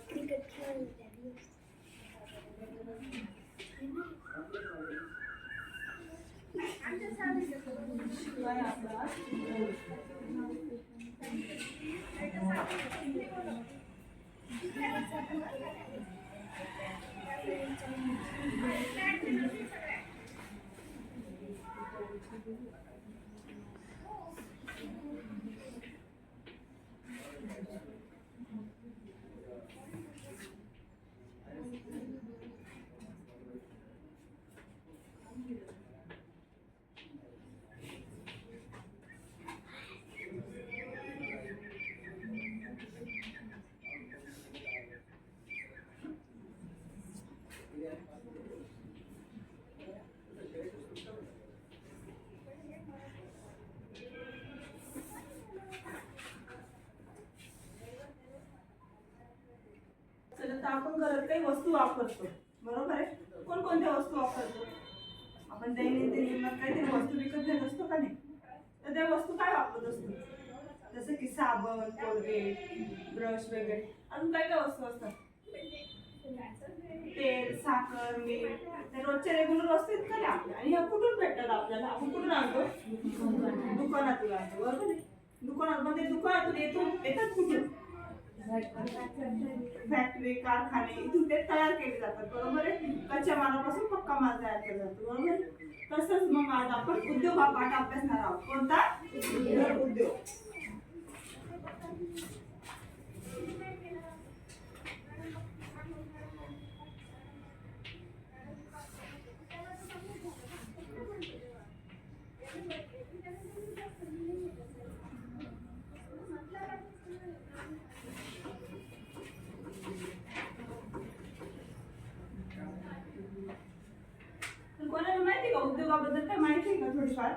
Cricket खेळ शिवाय आपला तर आपण घरात काही वस्तू वापरतो, बरोबर आहे. कोणकोणत्या वस्तू वापरतो आपण? दैनंदिन जीवनात काहीतरी वस्तू विकत घेत असतो का नाही? तर त्या वस्तू काय वापरत असतो? जसं की साबण, कोलगेट, ब्रश वगैरे. अजून काय काय वस्तू असतात? तेल, साखर, मीठ. त्या रोजच्या रेग्युलर वस्तू आहेत का आपल्या? आणि ह्या कुठून भेटतात आपल्याला? आपण कुठून आणतो? दुकानातून आणतो, बरोबर आहे. दुकानातून येतात कुठून? फॅक्टरी, कारखाने, इथून ते तयार केले जातात, बरोबर आहे. कच्च्या मालापासून पक्का माल तयार केला जातो, बरोबर आहे. तसंच मग आज आपण उद्योग हा पाठ अभ्यासणार आहोत. कोणता? उद्योग. कोणाला माहिती का उद्योगाबद्दल? काय माहिती आहे का थोडीफार?